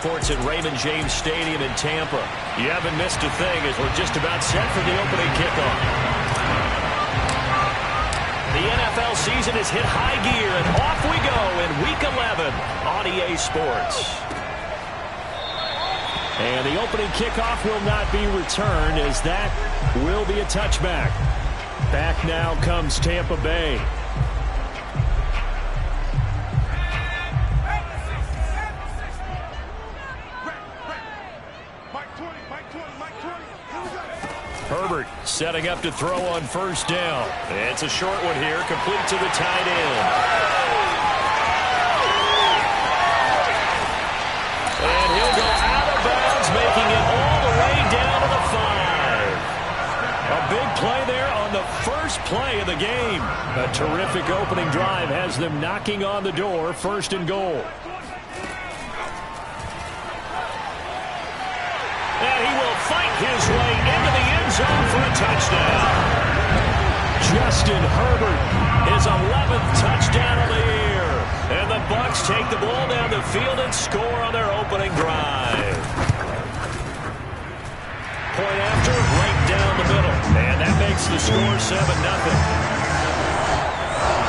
Sports at Raymond James Stadium in Tampa. You haven't missed a thing as we're just about set for the opening kickoff. The NFL season has hit high gear, and off we go in Week 11 on EA Sports. And the opening kickoff will not be returned, as that will be a touchback. Back now comes Tampa Bay. Herbert setting up to throw on first down. It's a short one here, complete to the tight end. And he'll go out of bounds, making it all the way down to the 5. A big play there on the first play of the game. A terrific opening drive has them knocking on the door, 1st and goal. And he will fight his way into the end zone for a touchdown. Justin Herbert, his 11th touchdown of the year. And the Bucs take the ball down the field and score on their opening drive. Point after, right down the middle. And that makes the score 7-0.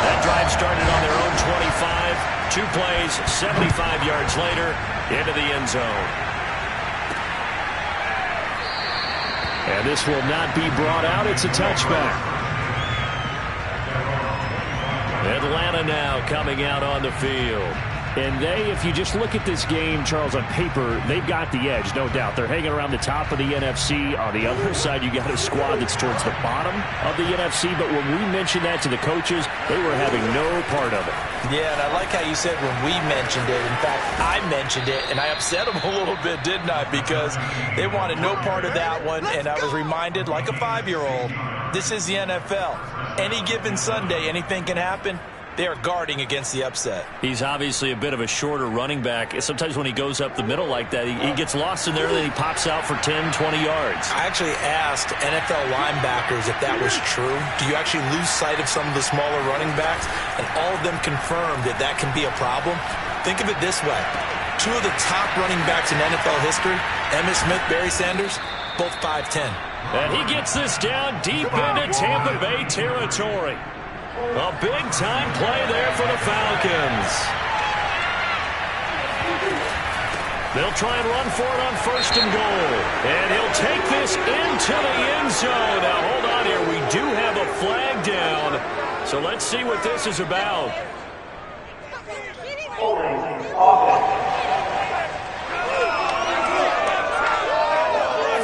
That drive started on their own 25. 2 plays, 75 yards later, into the end zone. And this will not be brought out. It's a touchback. Atlanta now coming out on the field. And they, if you just look at this game, Charles, on paper, they've got the edge, no doubt. They're hanging around the top of the NFC. On the other side, you got a squad that's towards the bottom of the NFC. But when we mentioned that to the coaches, they were having no part of it. Yeah, and I like how you said when we mentioned it. In fact, I mentioned it, and I upset them a little bit, didn't I? Because they wanted no part of that one, and I was reminded, like a 5-year-old, this is the NFL. Any given Sunday, anything can happen. They are guarding against the upset. He's obviously a bit of a shorter running back. Sometimes when he goes up the middle like that, he gets lost in there, and then he pops out for 10, 20 yards. I actually asked NFL linebackers if that was true. Do you actually lose sight of some of the smaller running backs? And all of them confirmed that that can be a problem. Think of it this way. 2 of the top running backs in NFL history, Emmitt Smith, Barry Sanders, both 5'10". And he gets this down deep into Tampa Bay territory. A big-time play there for the Falcons. They'll try and run for it on 1st and goal. And he'll take this into the end zone. Now, hold on here. We do have a flag down. So let's see what this is about.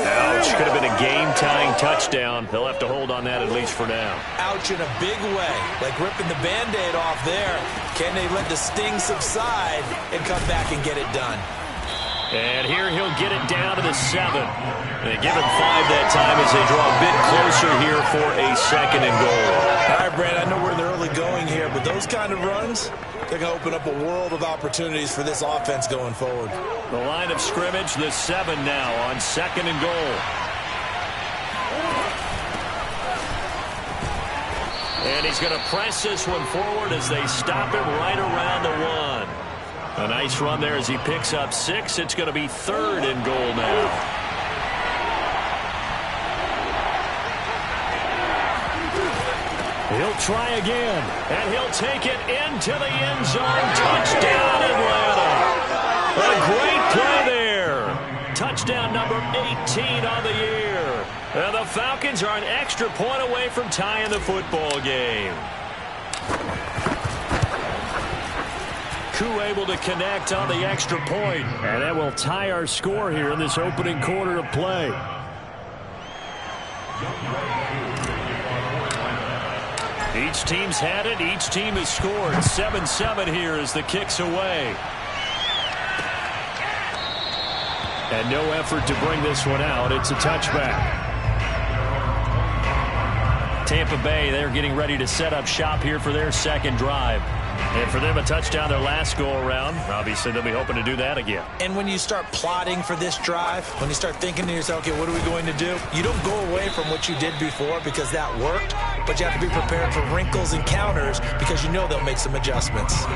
Ouch. Could have been a game-tying touchdown. They'll have to hold on that at least for now. Ouch in a big way. Like ripping the Band-Aid off there. Can they let the sting subside and come back and get it done? And here he'll get it down to the 7. They give him 5 that time as they draw a bit closer here for a 2nd and goal. All right, Brad, I know we're in the early going here, but those kind of runs, they're going to open up a world of opportunities for this offense going forward. The line of scrimmage, the 7 now on 2nd and goal. And he's going to press this one forward as they stop him right around the 1. A nice run there as he picks up 6. It's going to be 3rd and goal now. He'll try again, and he'll take it into the end zone. Touchdown, Atlanta. A great play there. Touchdown number 18 on the year. And the Falcons are an extra point away from tying the football game. Koo able to connect on the extra point. And that will tie our score here in this opening quarter of play. Each team's had it. Each team has scored. 7-7 here as the kick's away. And no effort to bring this one out. It's a touchback. Tampa Bay, they're getting ready to set up shop here for their 2nd drive. And for them, a touchdown their last go-around. Obviously, they'll be hoping to do that again. And when you start plotting for this drive, when you start thinking to yourself, okay, what are we going to do? You don't go away from what you did before because that worked, but you have to be prepared for wrinkles and counters because you know they'll make some adjustments.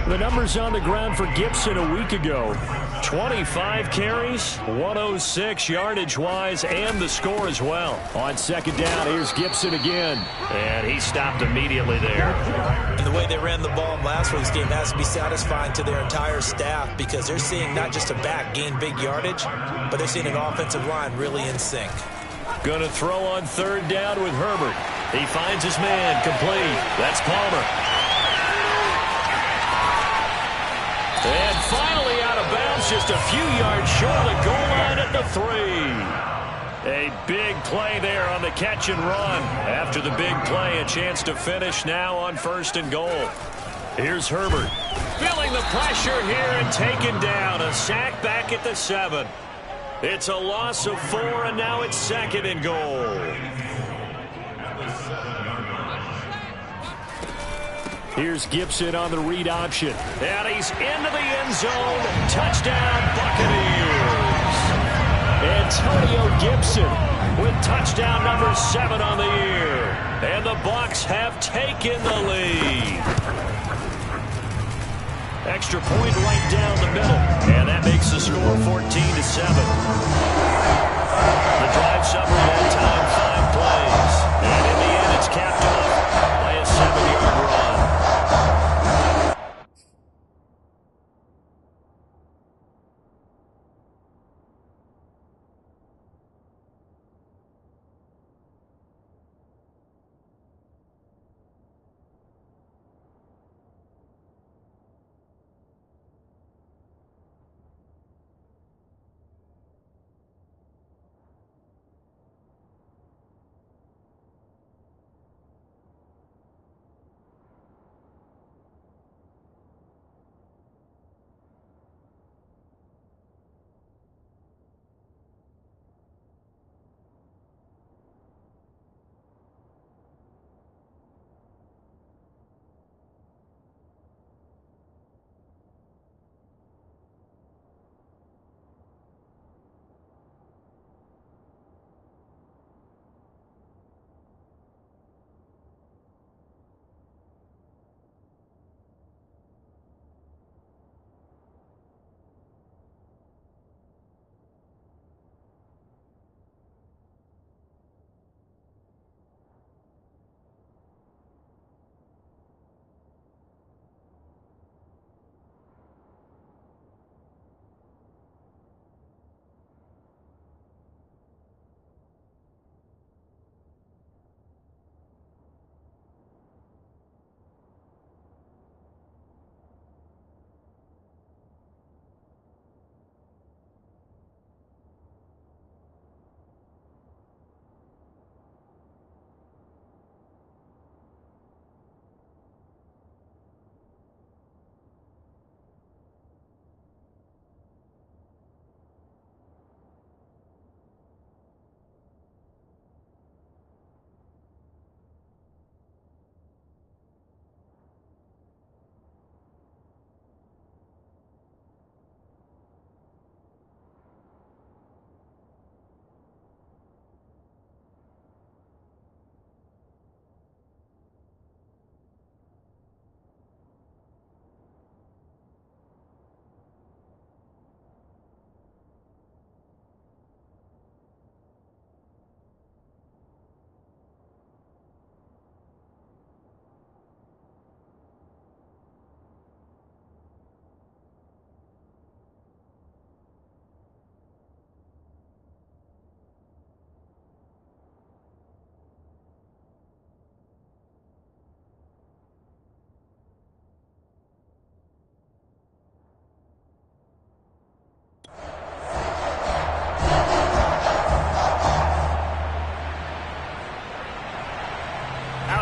The numbers on the ground for Gibson a week ago. 25 carries, 106 yardage-wise, and the score as well. On second down, here's Gibson again. And he stopped immediately there. And the way they ran the ball in last week's game has to be satisfying to their entire staff because they're seeing not just a back gain big yardage, but they're seeing an offensive line really in sync. Going to throw on third down with Herbert. He finds his man complete. That's Palmer. And finally out of bounds, just a few yards short of the goal line at the 3. A big play there on the catch and run. After the big play, a chance to finish now on 1st and goal. Here's Herbert. Feeling the pressure here and taken down. A sack back at the 7. It's a loss of 4, and now it's 2nd and goal. Here's Gibson on the read option. And he's into the end zone. Touchdown, Buccaneers. Antonio Gibson with touchdown number 7 on the year. And the Bucs have taken the lead. Extra point right down the middle. And that makes the score 14-7. The drive summary that time, 5 plays. And in the end, it's capped off by a 7-yard run.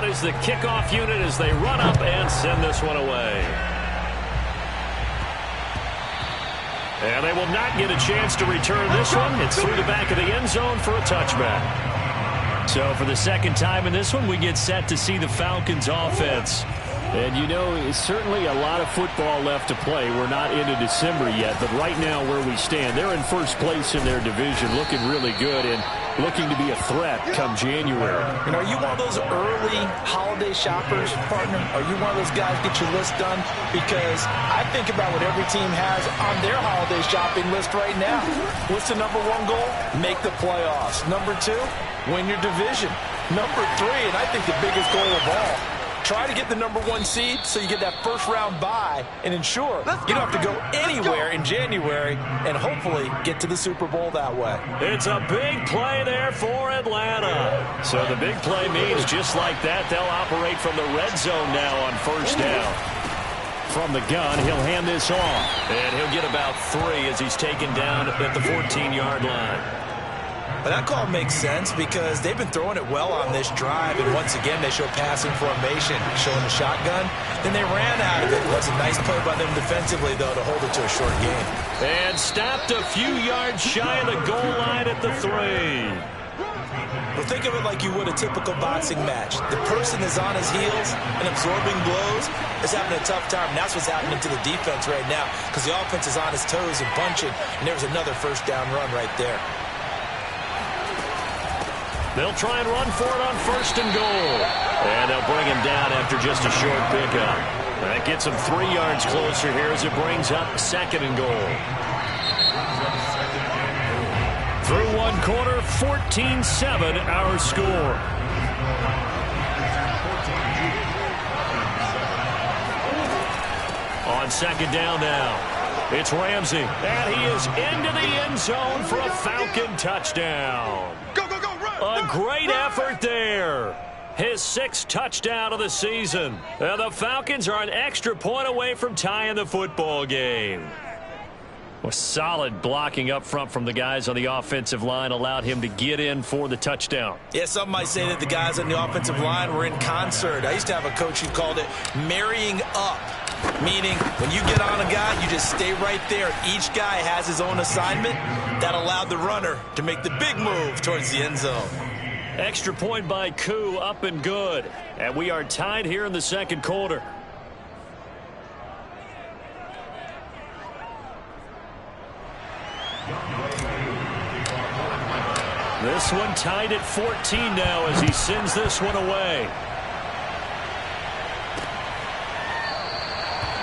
Is the kickoff unit as they run up and send this one away. And they will not get a chance to return this one. It's through the back of the end zone for a touchback. So for the second time in this one, we get set to see the Falcons offense And you know, certainly a lot of football left to play. We're not into December yet, but right now where we stand, they're in first place in their division, looking really good and looking to be a threat come January. And are you one of those early holiday shoppers, partner? Are you one of those guys get your list done? Because I think about what every team has on their holiday shopping list right now. What's the number one goal? Make the playoffs. Number two, win your division. Number three, and I think the biggest goal of all, try to get the number one seed so you get that first round bye and ensure you don't have to go anywhere in January and hopefully get to the Super Bowl that way. It's a big play there for Atlanta. So the big play means just like that, they'll operate from the red zone now on first down. From the gun, he'll hand this off. And he'll get about 3 as he's taken down at the 14-yard line. But that call makes sense because they've been throwing it well on this drive, and once again they show passing formation, showing a shotgun. Then they ran out of it. It was a nice play by them defensively, though, to hold it to a short game. And stopped a few yards shy of the goal line at the 3. Well, think of it like you would a typical boxing match. The person is on his heels and absorbing blows is having a tough time. And that's what's happening to the defense right now because the offense is on his toes and bunching, and there's another first down run right there. They'll try and run for it on first and goal. And they'll bring him down after just a short pickup. That gets him 3 yards closer here as it brings up second and goal. Through one quarter, 14-7 our score. On second down now, it's Ramsey. And he is into the end zone for a Falcon touchdown. A great effort there. His 6th touchdown of the season. And the Falcons are an extra point away from tying the football game. Well, solid blocking up front from the guys on the offensive line allowed him to get in for the touchdown. Yeah, some might say that the guys on the offensive line were in concert. I used to have a coach who called it marrying up, meaning when you get on a guy, you just stay right there. Each guy has his own assignment. That allowed the runner to make the big move towards the end zone. Extra point by Koo, up and good. And we are tied here in the second quarter. This one tied at 14 now as he sends this one away.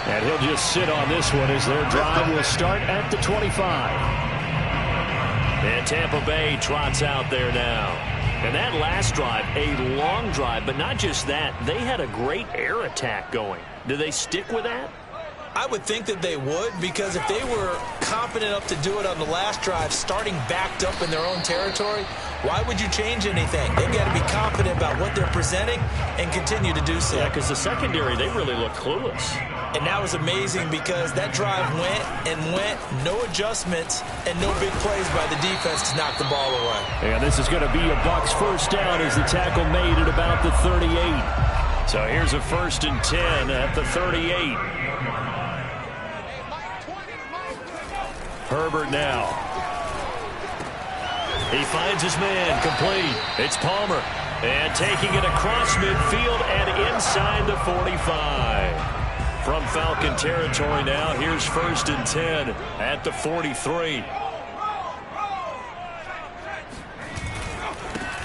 And he'll just sit on this one as their drive will start at the 25. And Tampa Bay trots out there now. And that last drive, a long drive, but not just that. They had a great air attack going. Do they stick with that? I would think that they would, because if they were confident enough to do it on the last drive, starting backed up in their own territory, why would you change anything? They've got to be confident about what they're presenting and continue to do so. Yeah, because the secondary, they really look clueless. And that was amazing because that drive went and went, no adjustments, and no big plays by the defense to knock the ball away. And this is going to be a Bucs first down as the tackle made at about the 38. So here's a 1st and 10 at the 38. Herbert now. He finds his man complete. It's Palmer. And taking it across midfield and inside the 45. From Falcon territory now, here's 1st and 10 at the 43.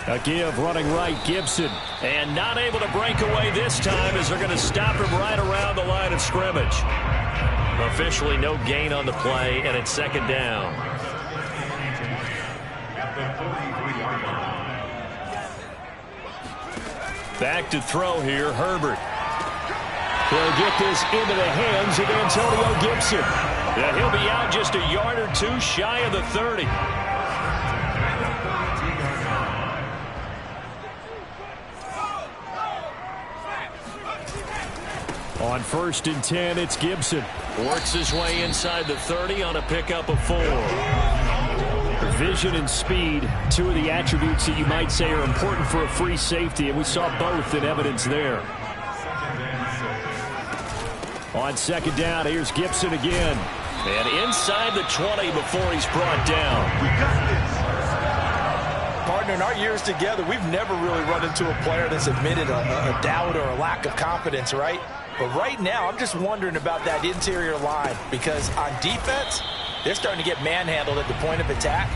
A give running right, Gibson. And not able to break away this time as they're going to stop him right around the line of scrimmage. Officially no gain on the play, and it's second down. Back to throw here, Herbert. He'll get this into the hands of Antonio Gibson. Yeah, he'll be out just a yard or two shy of the 30. On 1st and 10, it's Gibson. Works his way inside the 30 on a pickup of 4. Vision and speed, two of the attributes that you might say are important for a free safety, and we saw both in evidence there. On second down, here's Gibson again. And inside the 20 before he's brought down. Partner, in our years together, we've never really run into a player that's admitted a doubt or a lack of confidence, right? But right now, I'm just wondering about that interior line because on defense, they're starting to get manhandled at the point of attack.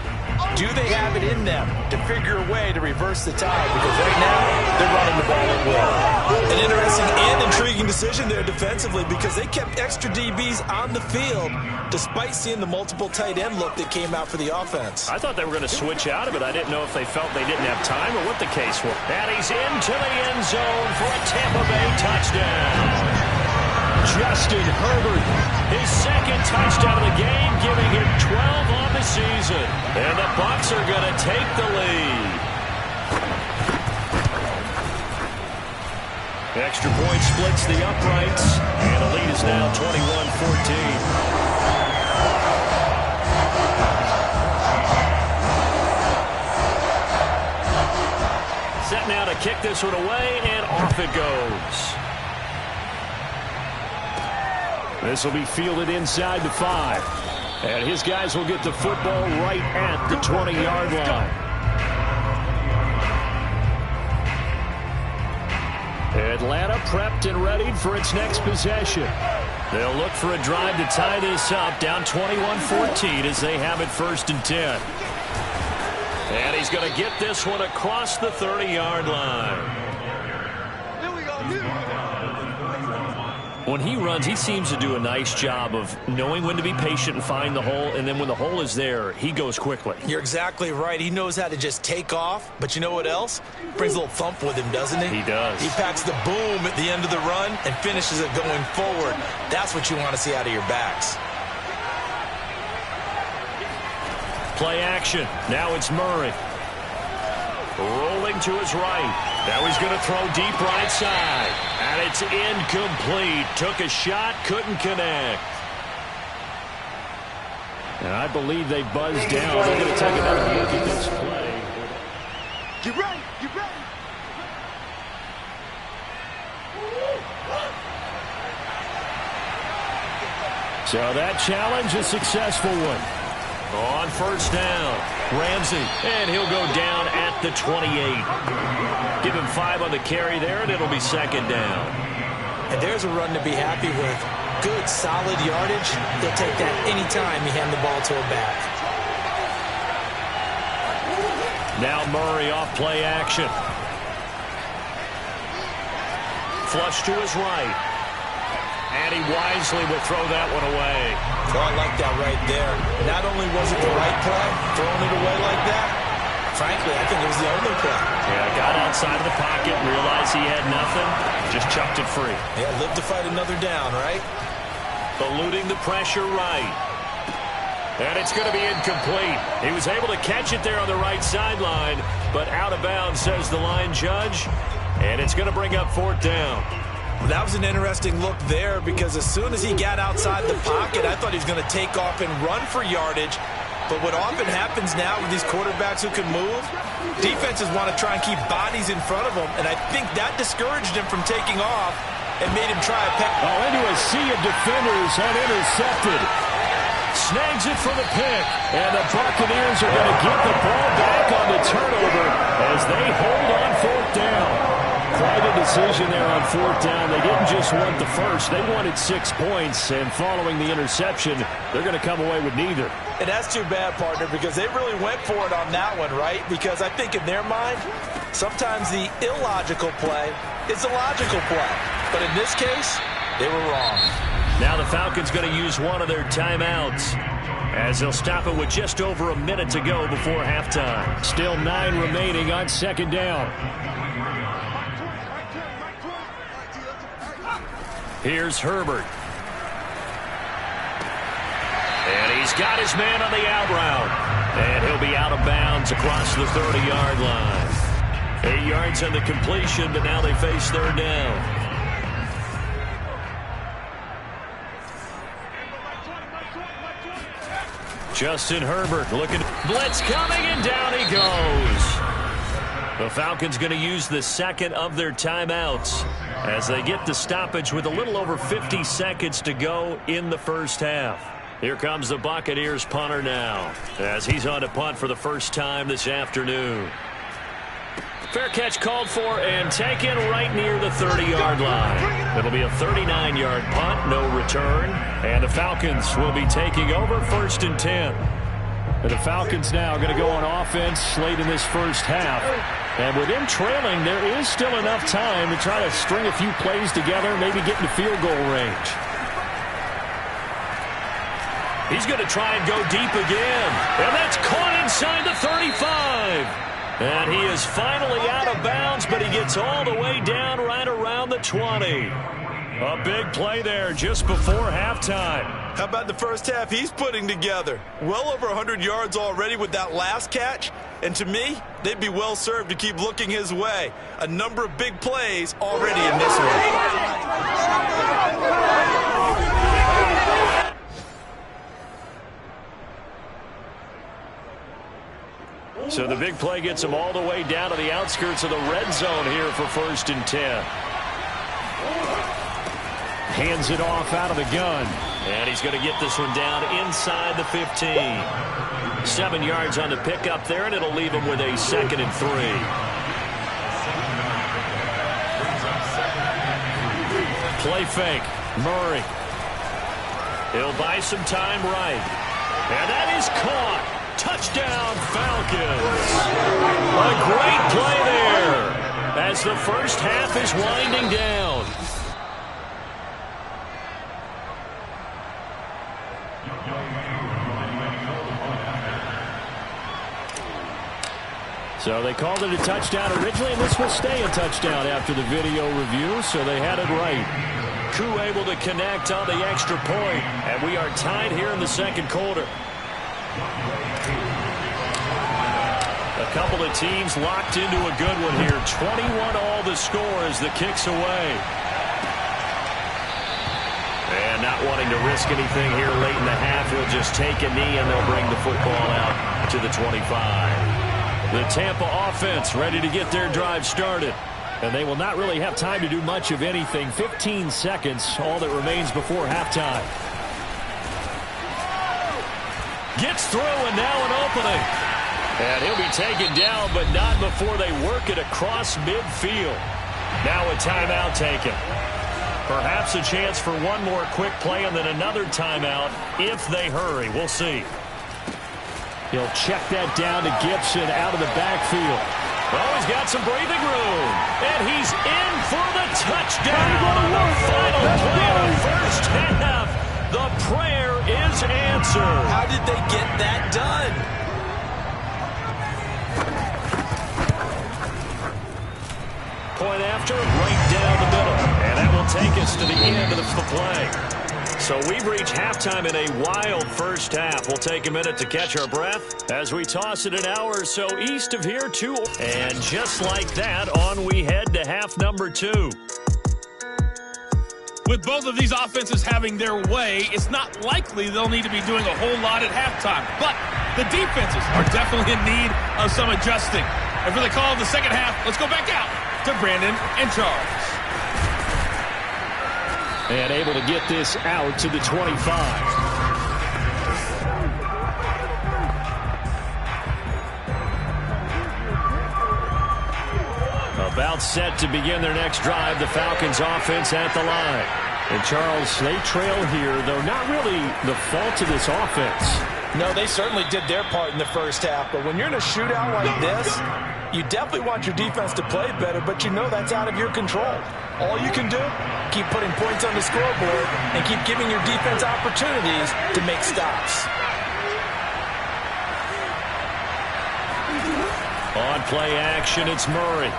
Do they have it in them to figure a way to reverse the tide? Because right now, they're running the ball at will. An interesting and intriguing decision there defensively because they kept extra DBs on the field despite seeing the multiple tight end look that came out for the offense. I thought they were going to switch out of it. I didn't know if they felt they didn't have time or what the case was. And he's into the end zone for a Tampa Bay touchdown. Justin Herbert, his second touchdown of the game, giving him 12 on the season. And the Bucs are going to take the lead. Extra point splits the uprights, and the lead is now 21-14. Set now to kick this one away, and off it goes. This will be fielded inside the 5. And his guys will get the football right at the 20-yard line. Atlanta prepped and readied for its next possession. They'll look for a drive to tie this up, down 21-14 as they have it 1st and 10. And he's going to get this one across the 30-yard line. When he runs, he seems to do a nice job of knowing when to be patient and find the hole, and then when the hole is there, he goes quickly. You're exactly right. He knows how to just take off, but you know what else? Brings a little thump with him, doesn't he? He does. He packs the boom at the end of the run and finishes it going forward. That's what you want to see out of your backs. Play action. Now it's Murray. Rolling to his right. Now he's going to throw deep right side. And it's incomplete. Took a shot, couldn't connect. And I believe they buzzed down. They're going to take another look at this play. Get ready, get ready. So that challenge, a successful one. On 1st down, Ramsey, and he'll go down at the 28. Give him 5 on the carry there, and it'll be 2nd down. And there's a run to be happy with. Good, solid yardage. He'll take that anytime you hand the ball to a back. Now Murray off play action. Flush to his right. And he wisely will throw that one away. Oh, I like that right there. Not only was it the right play, throwing it away like that, frankly, I think it was the only play. Yeah, got outside of the pocket, realized he had nothing, just chucked it free. Yeah, live to fight another down, right? Eluding the pressure right. And it's going to be incomplete. He was able to catch it there on the right sideline, but out of bounds, says the line judge. And it's going to bring up 4th down. Well, that was an interesting look there because as soon as he got outside the pocket, I thought he was going to take off and run for yardage. But what often happens now with these quarterbacks who can move, defenses want to try and keep bodies in front of them, and I think that discouraged him from taking off and made him try a peck. Oh, into a sea of defenders and intercepted. Snags it for the pick, and the Buccaneers are going to get the ball back on the turnover as they hold on 4th down. Quite a decision there on 4th down. They didn't just want the first. They wanted 6 points, and following the interception, they're going to come away with neither. And that's too bad, partner, because they really went for it on that one, right? Because I think in their mind, sometimes the illogical play is a logical play. But in this case, they were wrong. Now the Falcons going to use one of their timeouts as they'll stop it with just over a minute to go before halftime. Still 9 remaining on 2nd down. Here's Herbert. And he's got his man on the out route. And he'll be out of bounds across the 30-yard line. 8 yards on the completion, but now they face 3rd down. Justin Herbert looking. Blitz coming, and down he goes. The Falcons going to use the 2nd of their timeouts as they get the stoppage with a little over 50 seconds to go in the 1st half. Here comes the Buccaneers punter now as he's on to punt for the first time this afternoon. Fair catch called for and taken right near the 30-yard line. It'll be a 39-yard punt, no return. And the Falcons will be taking over 1st and 10. And the Falcons now going to go on offense late in this first half. And with him trailing, there is still enough time to try to string a few plays together, maybe get into field goal range. He's going to try and go deep again. And that's caught inside the 35. And he is finally out of bounds, but he gets all the way down right around the 20. A big play there just before halftime. How about the first half he's putting together? Well over 100 yards already with that last catch. And to me, they'd be well served to keep looking his way. A number of big plays already in this one. So the big play gets him all the way down to the outskirts of the red zone here for 1st and 10. Hands it off out of the gun. And he's going to get this one down inside the 15. 7 yards on the pickup there, and it'll leave him with a 2nd and 3. Play fake. Murray. He'll buy some time right. And that is caught. Touchdown, Falcons. A great play there as the first half is winding down. So they called it a touchdown originally, and this will stay a touchdown after the video review, so they had it right. Koo able to connect on the extra point, and we are tied here in the second quarter. A couple of teams locked into a good one here. 21 all the score as the kick's away. And not wanting to risk anything here late in the half, he'll just take a knee and they'll bring the football out to the 25. The Tampa offense ready to get their drive started. And they will not really have time to do much of anything. 15 seconds, all that remains before halftime. Gets through and now an opening. And he'll be taken down, but not before they work it across midfield. Now a timeout taken. Perhaps a chance for one more quick play and then another timeout if they hurry. We'll see. He'll check that down to Gibson out of the backfield. Oh, he's got some breathing room. And he's in for the touchdown on the final play of the first half. The prayer is answered. How did they get that done? Point after, right down the middle. And that will take us to the end of the play. So we've reached halftime in a wild first half. We'll take a minute to catch our breath as we toss it an hour or so east of here, too. And just like that, on we head to half number 2. With both of these offenses having their way, it's not likely they'll need to be doing a whole lot at halftime. But the defenses are definitely in need of some adjusting. And for the call of the second half, let's go back out to Brandon and Charles. And able to get this out to the 25. About set to begin their next drive, the Falcons offense at the line. And Charles, they trail here, though not really the fault of this offense. No, they certainly did their part in the first half, but when you're in a shootout like this, you definitely want your defense to play better, but you know that's out of your control. All you can do, keep putting points on the scoreboard and keep giving your defense opportunities to make stops. On play action, it's Murray.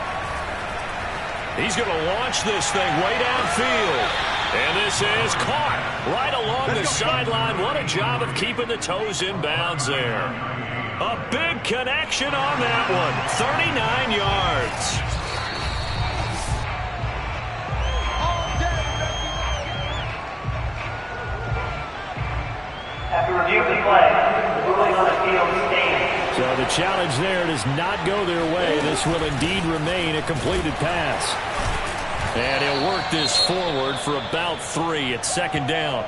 He's going to launch this thing way downfield. And this is caught right along the sideline. What a job of keeping the toes in bounds there. A big connection on that one. 39 yards. After reviewing the play, the ruling on the field stands. So the challenge there does not go their way. This will indeed remain a completed pass. And he'll work this forward for about 3. It's second down.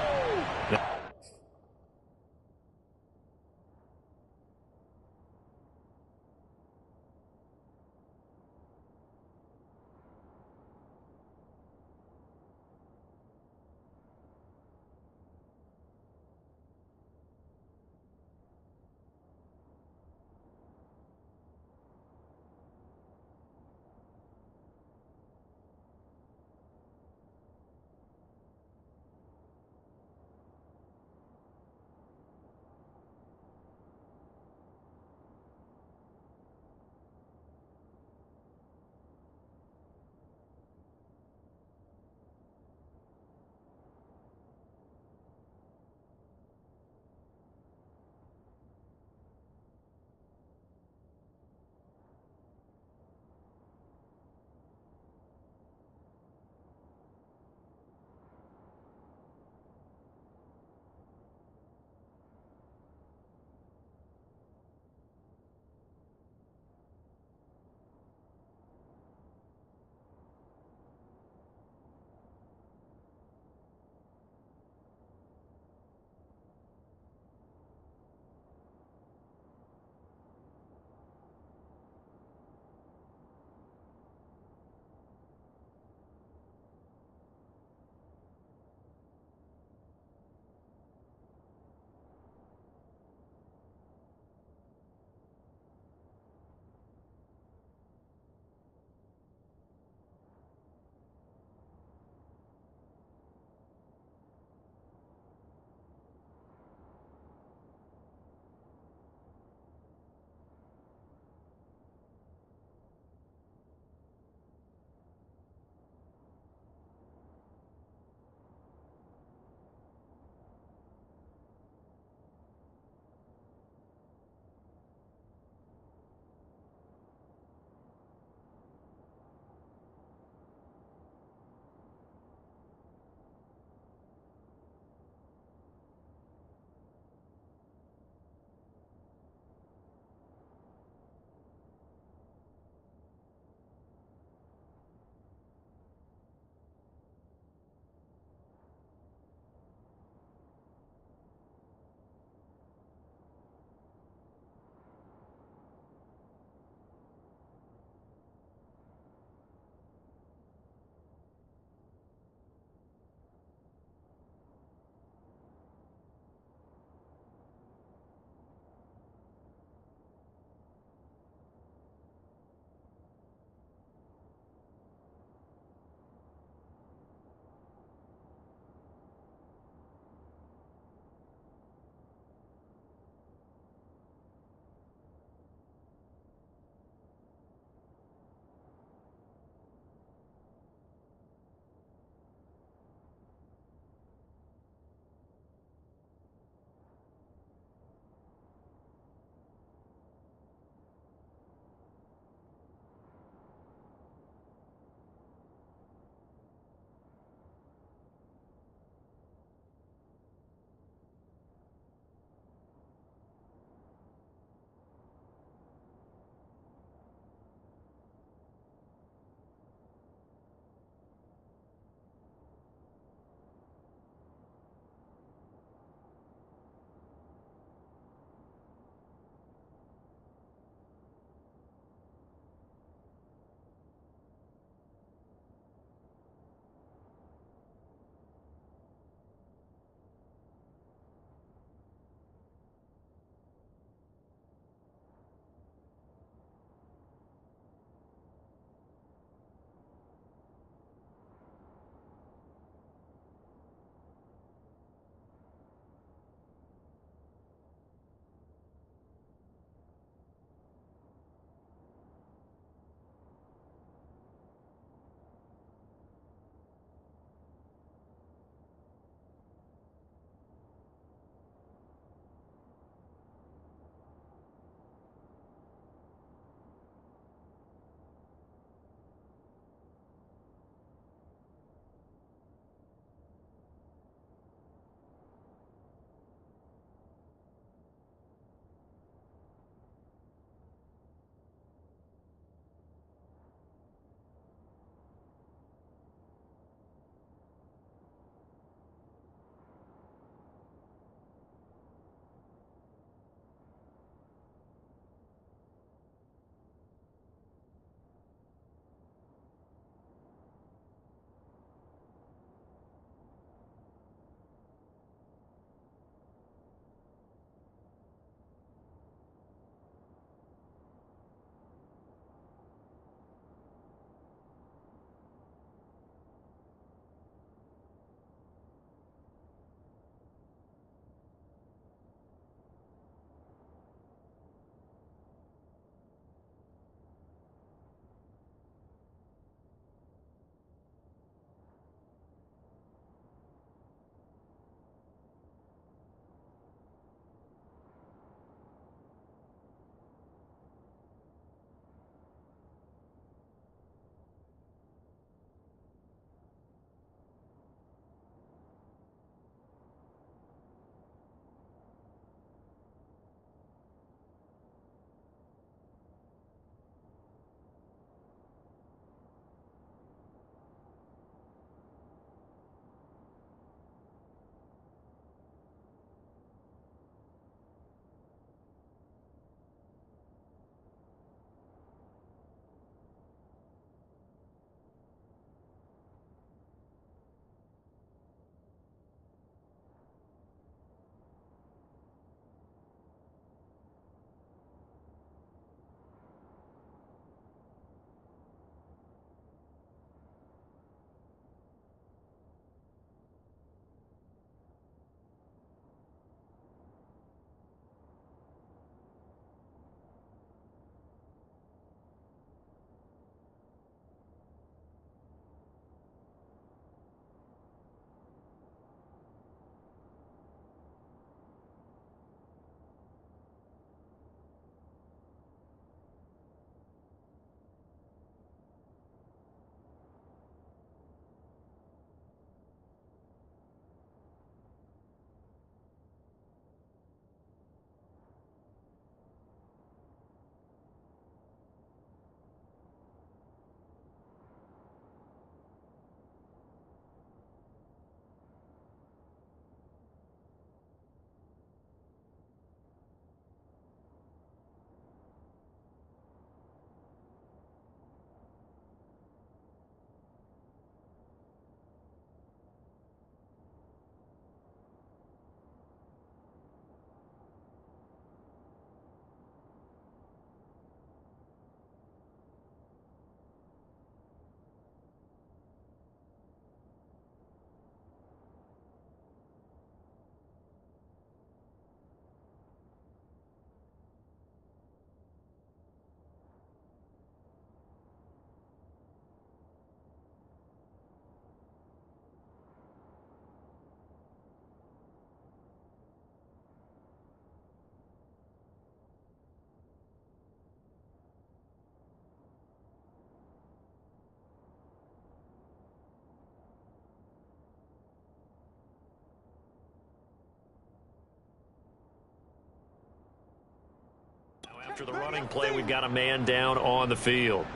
After the running play, we've got a man down on the field.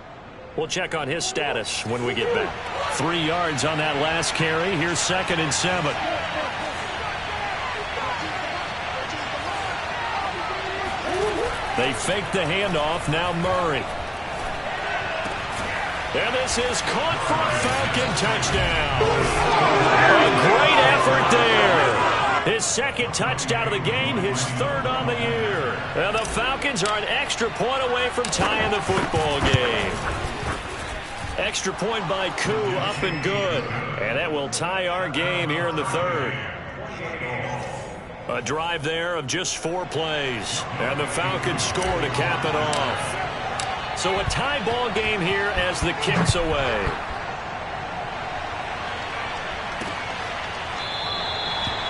We'll check on his status when we get back. 3 yards on that last carry. Here's 2nd and 7. They fake the handoff. Now Murray. And this is caught for a Falcon touchdown. A great effort there. His 2nd touchdown of the game, his 3rd on the year. And the Falcons are an extra point away from tying the football game. Extra point by Koo, up and good. And that will tie our game here in the 3rd. A drive there of just 4 plays. And the Falcons score to cap it off. So a tie ball game here as the kick's away.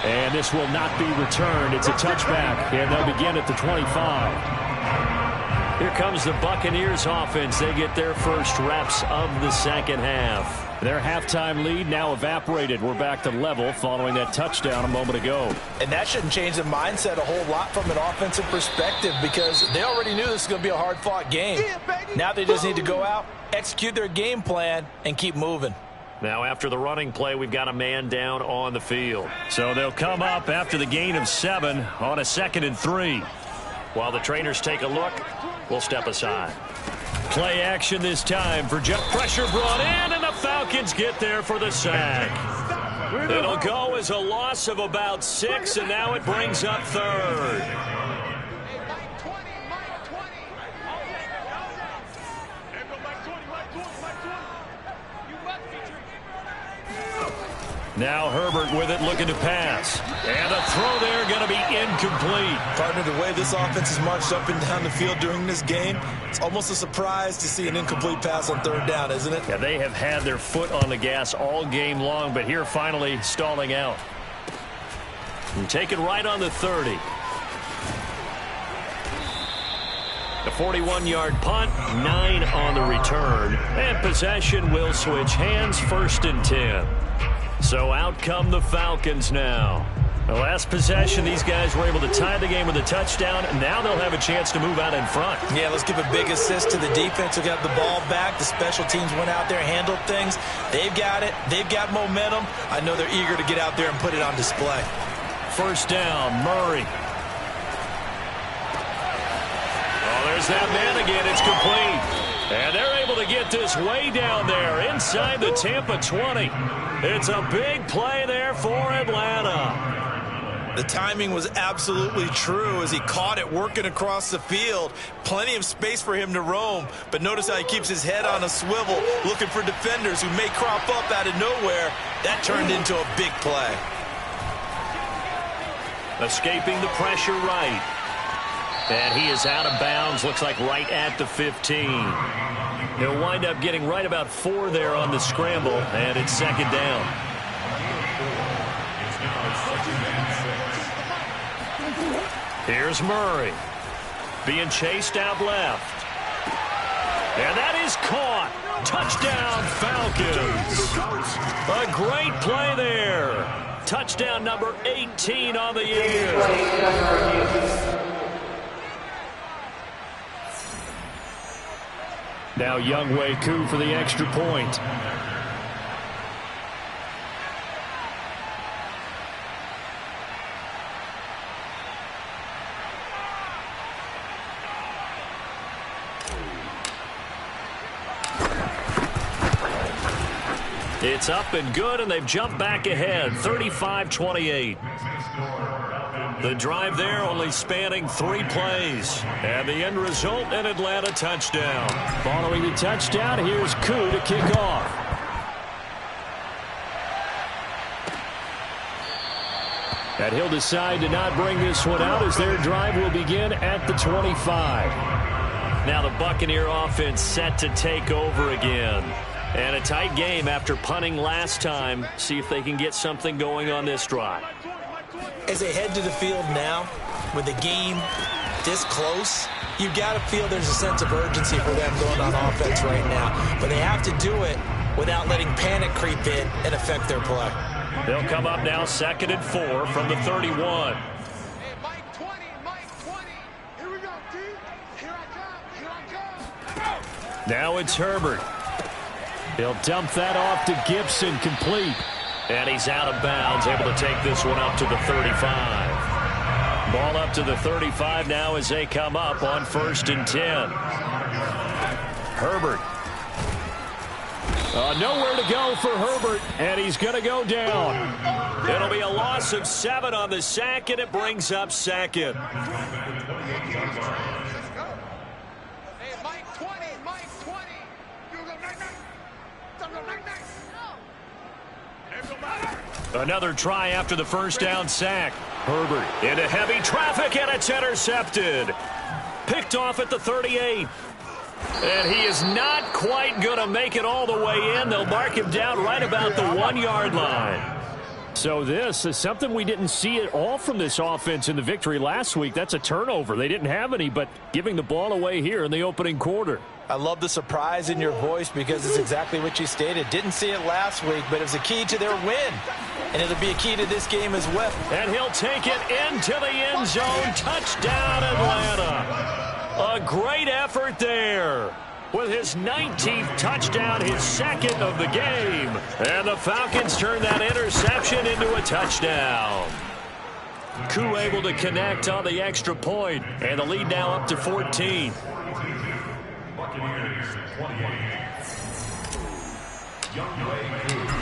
And this will not be returned. It's a touchback, and they'll begin at the 25. Here comes the Buccaneers offense. They get their first reps of the 2nd half. Their halftime lead now evaporated. We're back to level following that touchdown a moment ago. And that shouldn't change the mindset a whole lot from an offensive perspective because they already knew this was going to be a hard-fought game. Now they just need to go out, execute their game plan, and keep moving. Now after the running play, we've got a man down on the field. So they'll come up after the gain of 7 on a 2nd and 3. While the trainers take a look, we'll step aside. Play action this time for Jeff. Pressure brought in, and the Falcons get there for the sack. It'll go as a loss of about 6, and now it brings up 3rd. Now Herbert with it, looking to pass. And the throw there going to be incomplete. Partner, the way this offense has marched up and down the field during this game, it's almost a surprise to see an incomplete pass on 3rd down, isn't it? Yeah, they have had their foot on the gas all game long, but here finally stalling out. And take it right on the 30. The 41-yard punt, 9 on the return. And possession will switch hands, 1st and 10. So out come the Falcons now. The last possession, these guys were able to tie the game with a touchdown, and now they'll have a chance to move out in front. Yeah, let's give a big assist to the defense who got the ball back. The special teams went out there, handled things. They've got it. They've got momentum. I know they're eager to get out there and put it on display. 1st down, Murray. Oh, there's that man again. It's complete. And they're able to get this way down there inside the Tampa 20. It's a big play there for Atlanta. The timing was absolutely true as he caught it working across the field. Plenty of space for him to roam, but notice how he keeps his head on a swivel looking for defenders who may crop up out of nowhere. That turned into a big play. Escaping the pressure right. And he is out of bounds, looks like right at the 15. He'll wind up getting right about 4 there on the scramble, and it's 2nd down. Here's Murray. Being chased out left. And that is caught. Touchdown, Falcons. A great play there. Touchdown number 18 on the year. Now Younghoe Koo for the extra point. It's up and good, and they've jumped back ahead, 35-28. The drive there only spanning 3 plays. And the end result, an Atlanta touchdown. Following the touchdown, here's Koo to kick off. And he'll decide to not bring this one out as their drive will begin at the 25. Now the Buccaneer offense set to take over again. And a tight game after punting last time. See if they can get something going on this drive. As they head to the field now, with the game this close, you've got to feel there's a sense of urgency for them going on offense right now. But they have to do it without letting panic creep in and affect their play. They'll come up now 2nd and 4 from the 31. Hey, Mike 20, Mike 20. Here we go, dude. Here I Now it's Herbert. He'll dump that off to Gibson, complete. And he's out of bounds, able to take this one up to the 35. Ball up to the 35 now as they come up on 1st and 10. Herbert. Nowhere to go for Herbert, and he's going to go down. It'll be a loss of 7 on the sack, and it brings up 2nd. Another try after the first down sack. Herbert into heavy traffic, and it's intercepted. Picked off at the 38. And he is not quite going to make it all the way in. They'll mark him down right about the 1-yard line. So this is something we didn't see at all from this offense in the victory last week. That's a turnover. They didn't have any, but giving the ball away here in the opening quarter. I love the surprise in your voice because it's exactly what you stated. Didn't see it last week, but it was a key to their win. And it'll be a key to this game as well. And he'll take it into the end zone. Touchdown, Atlanta. A great effort there. With his 19th touchdown, his 2nd of the game. And the Falcons turn that interception into a touchdown. Koo able to connect on the extra point, and the lead now up to 14.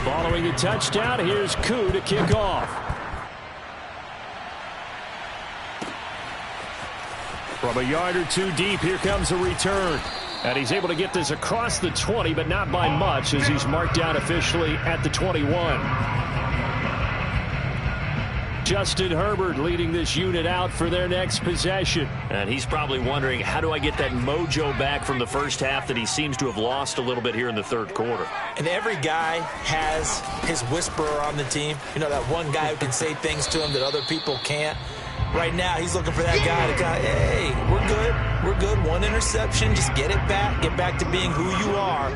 Following the touchdown, here's Koo to kick off. From a yard or two deep, here comes a return. And he's able to get this across the 20, but not by much, as he's marked down officially at the 21. Justin Herbert leading this unit out for their next possession. And he's probably wondering, how do I get that mojo back from the first half that he seems to have lost a little bit here in the 3rd quarter? And every guy has his whisperer on the team. You know, that one guy who can say things to him that other people can't. Right now, he's looking for that guy to go, hey, we're good. We're good. 1 interception. Just get it back. Get back to being who you are.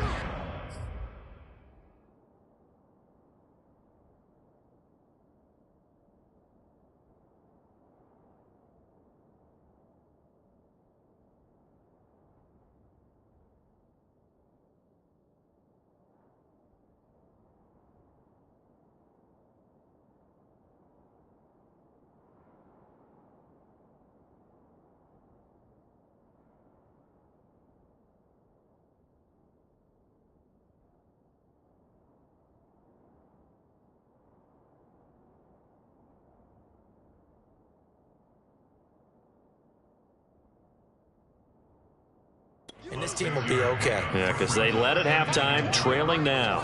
And this team will be okay. Yeah, because they led at halftime, trailing now.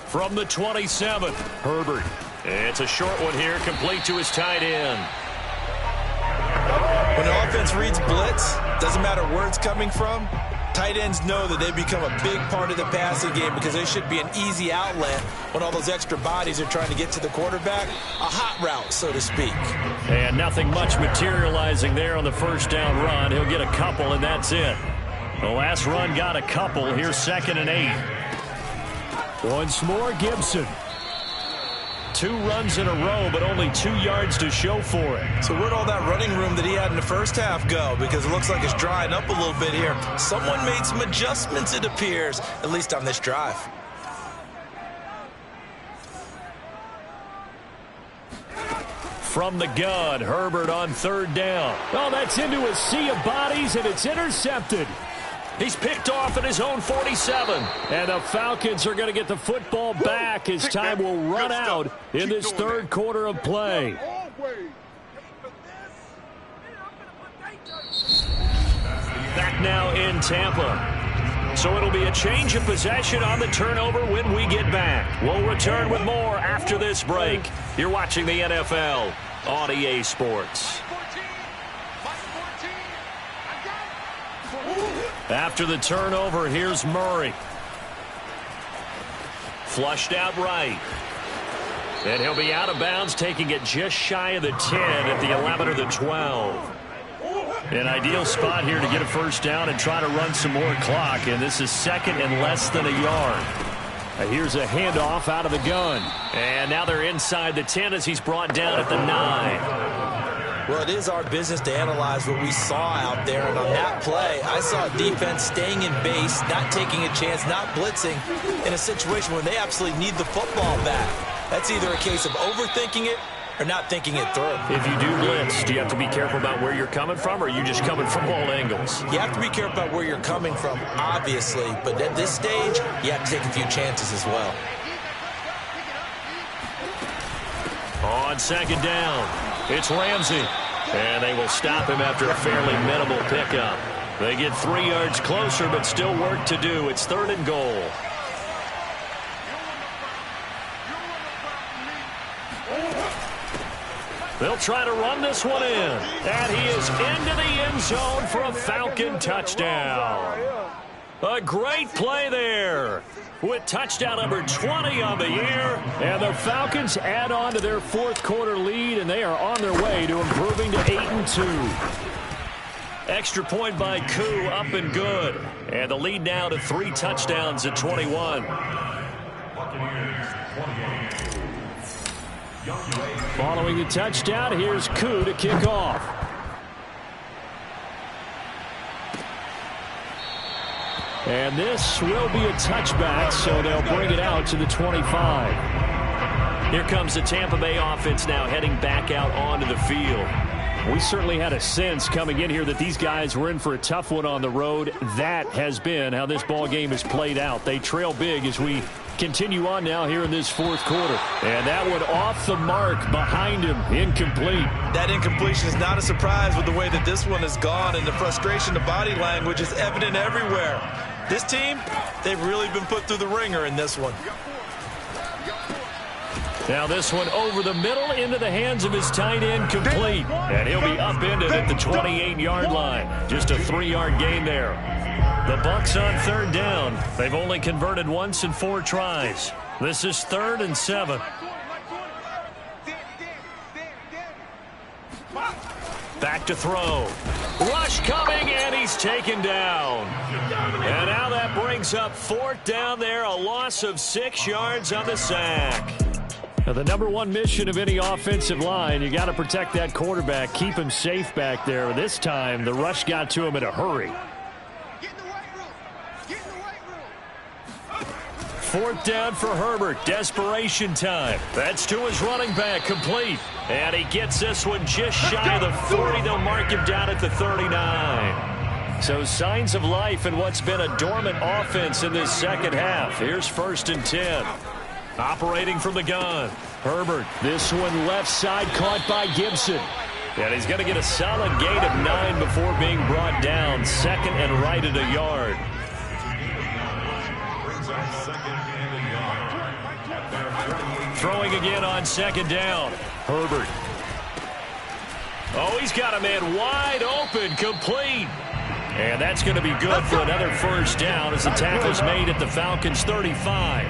From the 27, Herbert. It's a short one here, complete to his tight end. When the offense reads blitz, doesn't matter where it's coming from, tight ends know that they become a big part of the passing game because they should be an easy outlet when all those extra bodies are trying to get to the quarterback. A hot route, so to speak. And nothing much materializing there on the first down run. He'll get a couple, and that's it. The last run got a couple. Here's 2nd and 8. Once more, Gibson. 2 runs in a row, but only 2 yards to show for it. So where'd all that running room that he had in the first half go? Because it looks like it's drying up a little bit here. Someone made some adjustments, it appears, at least on this drive. From the gun, Herbert on 3rd down. Oh, that's into a sea of bodies, and it's intercepted. He's picked off at his own 47. And the Falcons are going to get the football back as time will run out in this 3rd quarter of play. Back now in Tampa. So it'll be a change of possession on the turnover when we get back. We'll return with more after this break. You're watching the NFL on EA Sports. After the turnover, here's Murray. Flushed out right. And he'll be out of bounds, taking it just shy of the 10 at the 11 or the 12. An ideal spot here to get a first down and try to run some more clock. And this is 2nd and less than a yard. Here's a handoff out of the gun. And now they're inside the 10 as he's brought down at the 9. Well, it is our business to analyze what we saw out there. And on that play, I saw defense staying in base, not taking a chance, not blitzing in a situation where they absolutely need the football back. That's either a case of overthinking it or not thinking it through. If you do blitz, do you have to be careful about where you're coming from, or are you just coming from all angles? You have to be careful about where you're coming from, obviously. But at this stage, you have to take a few chances as well. On second down, it's Ramsey. And they will stop him after a fairly minimal pickup. They get 3 yards closer, but still work to do. It's 3rd and goal. They'll try to run this one in. And he is into the end zone for a Falcon touchdown. A great play there with touchdown number 20 on the year. And the Falcons add on to their 4th quarter lead, and they are on their way to improving to 8-2. Extra point by Koo, up and good. And the lead now to 3 touchdowns at 21. Following the touchdown, here's Koo to kick off. And this will be a touchback, so they'll bring it out to the 25. Here comes the Tampa Bay offense now heading back out onto the field. We certainly had a sense coming in here that these guys were in for a tough one on the road. That has been how this ball game has played out. They trail big as we continue on now here in this 4th quarter. And that one off the mark behind him, incomplete. That incompletion is not a surprise with the way that this one has gone, and the frustration, the body language is evident everywhere. This team, they've really been put through the ringer in this one. Now this one over the middle into the hands of his tight end, complete. And he'll be upended at the 28-yard line. Just a 3-yard gain there. The Bucs on 3rd down. They've only converted once in 4 tries. This is 3rd and 7. Back to throw. Rush coming, and he's taken down. And now that brings up 4th down there. A loss of 6 yards on the sack. Now, the number one mission of any offensive line, you got to protect that quarterback, keep him safe back there. This time, the rush got to him in a hurry. Get in the right room. Get in the right room. 4th down for Herbert. Desperation time. That's to his running back, complete. And he gets this one just shy of the 40. They'll mark him down at the 39. So signs of life in what's been a dormant offense in this second half. Here's 1st and 10. Operating from the gun. Herbert, this one left side caught by Gibson. And he's going to get a solid gain of 9 before being brought down. 2nd and right at a yard. Throwing again on 2nd down. Herbert. Oh, he's got a man wide open, complete. And that's going to be good for another 1st down as the tackle's made at the Falcons' 35.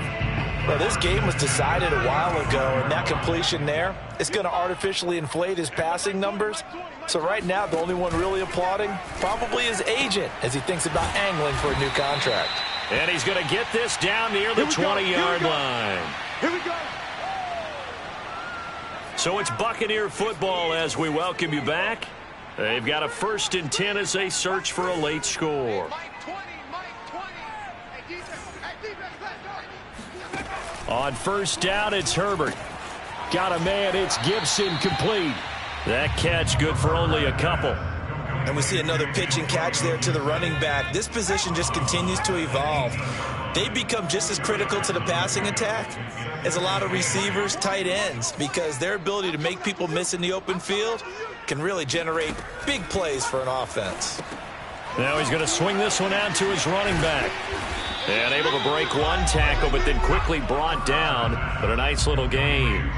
Well, this game was decided a while ago, and that completion there is going to artificially inflate his passing numbers. So right now, the only one really applauding probably his agent as he thinks about angling for a new contract. And he's going to get this down near the 20-yard line. Here we go. So it's Buccaneer football as we welcome you back. They've got a 1st and 10 as they search for a late score. On 1st down, it's Herbert. Got a man, it's Gibson, complete. That catch good for only a couple. And we see another pitch and catch there to the running back. This position just continues to evolve. They become just as critical to the passing attack as a lot of receivers, tight ends, because their ability to make people miss in the open field can really generate big plays for an offense. Now he's going to swing this one out to his running back. And able to break one tackle, but then quickly brought down. But a nice little gain.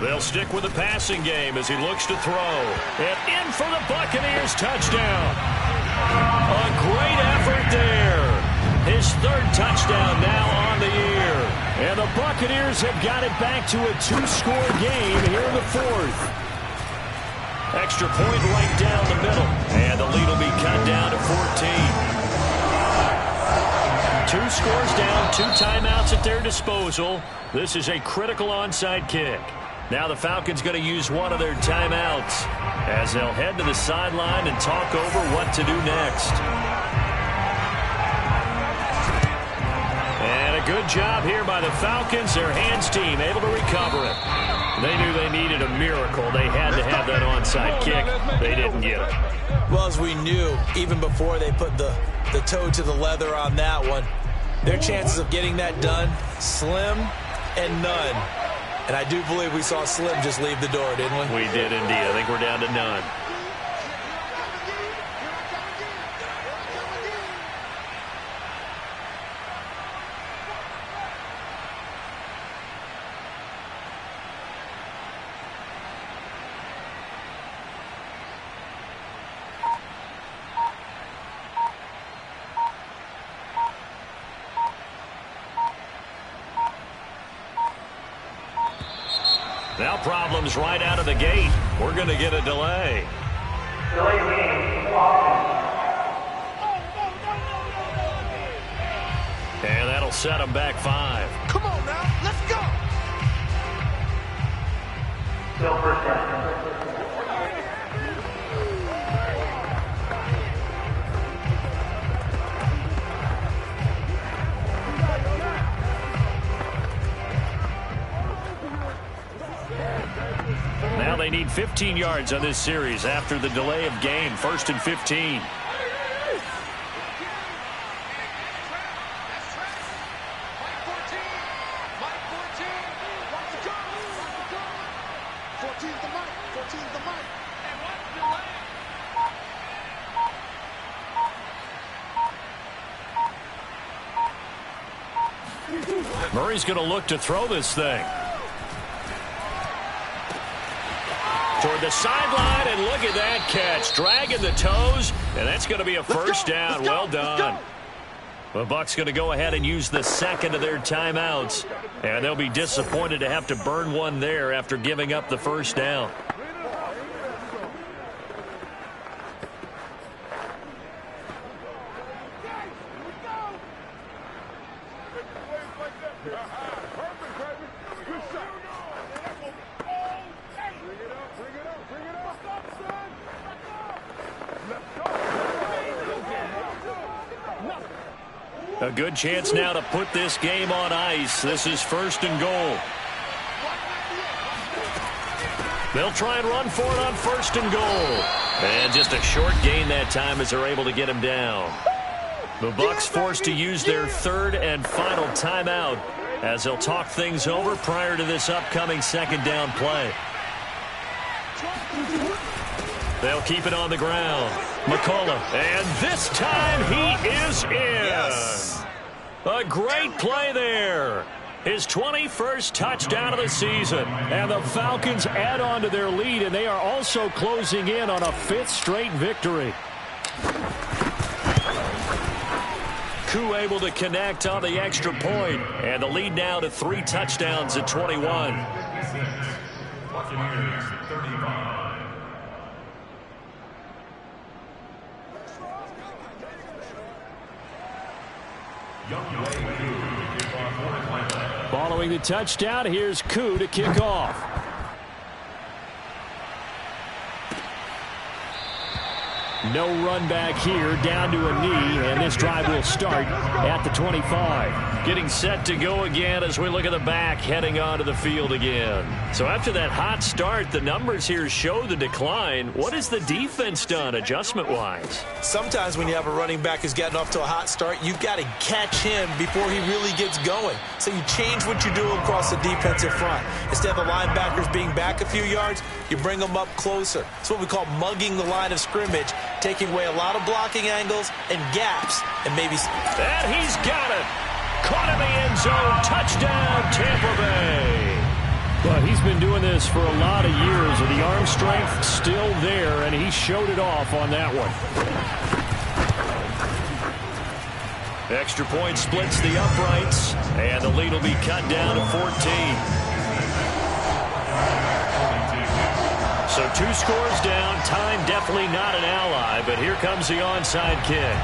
They'll stick with the passing game as he looks to throw. And in for the Buccaneers touchdown. A great effort there. His 3rd touchdown now on the year. And the Buccaneers have got it back to a 2-score game here in the 4th. Extra point right down the middle. And the lead will be cut down to 14. 2 scores down, 2 timeouts at their disposal. This is a critical onside kick. Now the Falcons going to use one of their timeouts as they'll head to the sideline and talk over what to do next. And a good job here by the Falcons. Their hands team able to recover it. They knew they needed a miracle. They had to have that onside kick. They didn't get it. Well, as we knew, even before they put the toe to the leather on that one, their chances of getting that done, slim and none. And I do believe we saw Slim just leave the door, didn't we? We did indeed. I think we're down to none. Now problems right out of the gate. We're going to get a delay. Delay game, offense. And that'll set them back 5. Come on now, let's go. Still first down. Now they need 15 yards on this series after the delay of game. 1st and 15. Murray's going to look to throw this thing. Toward the sideline, and look at that catch. Dragging the toes, and that's going to be a first down. Well done. The Bucs going to go ahead and use the second of their timeouts, and they'll be disappointed to have to burn one there after giving up the first down. A good chance now to put this game on ice. This is 1st and goal. They'll try and run for it on 1st and goal. And just a short gain that time as they're able to get him down. The Bucs forced to use their 3rd and final timeout as they'll talk things over prior to this upcoming 2nd down play. They'll keep it on the ground. McCullough, and this time he is in. Yes. A great play there. His 21st touchdown of the season. And the Falcons add on to their lead, and they are also closing in on a 5th straight victory. Koo able to connect on the extra point, and the lead now to 3 touchdowns at 21. Following the touchdown, here's Koo to kick off. No run back here, down to a knee, and this drive will start at the 25. Getting set to go again as we look at the back, heading onto the field again. So after that hot start, the numbers here show the decline. What has the defense done adjustment-wise? Sometimes when you have a running back who's getting off to a hot start, you've got to catch him before he really gets going. So you change what you do across the defensive front. Instead of the linebackers being back a few yards, you bring them up closer. It's what we call mugging the line of scrimmage, taking away a lot of blocking angles and gaps, and maybe... And he's got it. Caught in the end zone. Touchdown, Tampa Bay. Well, he's been doing this for a lot of years, and the arm strength still there, and he showed it off on that one. Extra point splits the uprights, and the lead will be cut down to 14. So 2 scores down. Time definitely not an ally, but here comes the onside kick.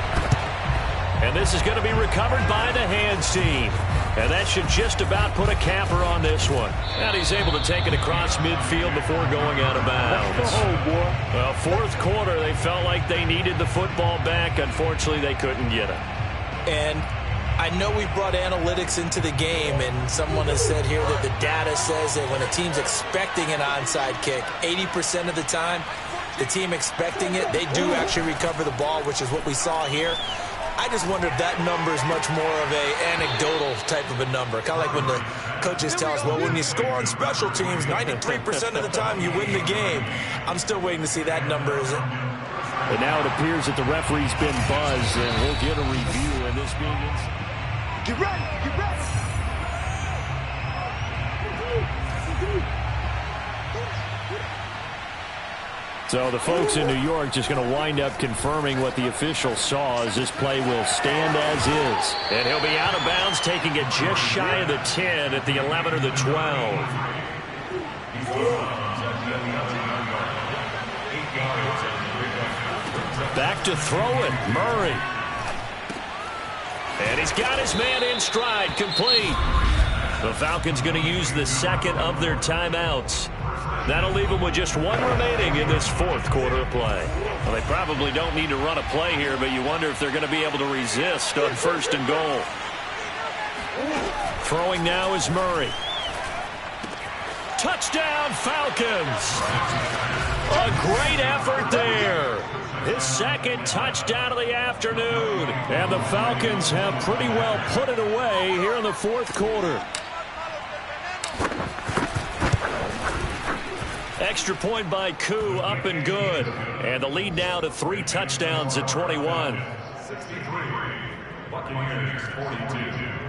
And this is going to be recovered by the hands team. And that should just about put a capper on this one. And he's able to take it across midfield before going out of bounds. Well, fourth quarter, they felt like they needed the football back. Unfortunately, they couldn't get it. And I know we brought analytics into the game, and someone has said here that the data says that when a team's expecting an onside kick, 80% of the time, the team expecting it, they do actually recover the ball, which is what we saw here. I just wonder if that number is much more of a anecdotal type of a number. Kind of like when the coaches tell us, well, when you score on special teams, 93% of the time you win the game. I'm still waiting to see that number. But now it appears that the referee's been buzzed, and we'll get a review in this being Get ready, get ready. So the folks in New York just going to wind up confirming what the official saw, as this play will stand as is. And he'll be out of bounds, taking it just shy of the 10 at the 11 or the 12. Back to throw it, Murray. And he's got his man in stride, complete. The Falcons going to use the second of their timeouts. That'll leave them with just one remaining in this fourth quarter of play. Well, they probably don't need to run a play here, but you wonder if they're going to be able to resist on first and goal. Throwing now is Murray. Touchdown, Falcons! A great effort there. His second touchdown of the afternoon. And the Falcons have pretty well put it away here in the fourth quarter. Extra point by Koo, up and good. And the lead now to 3 touchdowns at 21. 63, Buccaneers 42.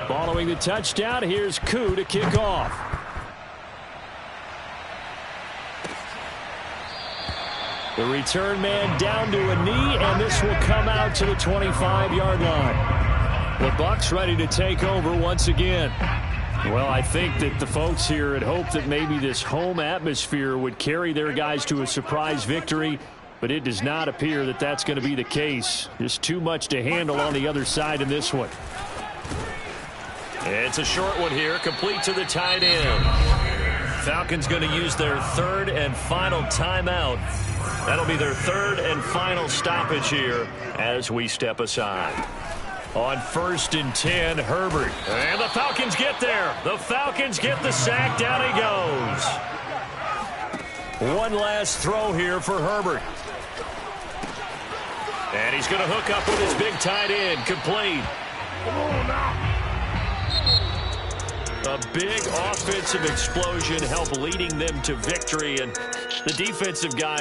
Following the touchdown, here's Koo to kick off. The return man down to a knee, and this will come out to the 25-yard line. The Bucs ready to take over once again. Well, I think that the folks here had hoped that maybe this home atmosphere would carry their guys to a surprise victory, but it does not appear that that's going to be the case. Just too much to handle on the other side in this one. It's a short one here, complete to the tight end. Falcons going to use their third and final timeout. That'll be their third and final stoppage here as we step aside. On 1st and 10, Herbert. And the Falcons get there. The Falcons get the sack. Down he goes. One last throw here for Herbert. And he's going to hook up with his big tight end. Complete. A big offensive explosion helped leading them to victory. And the defensive guy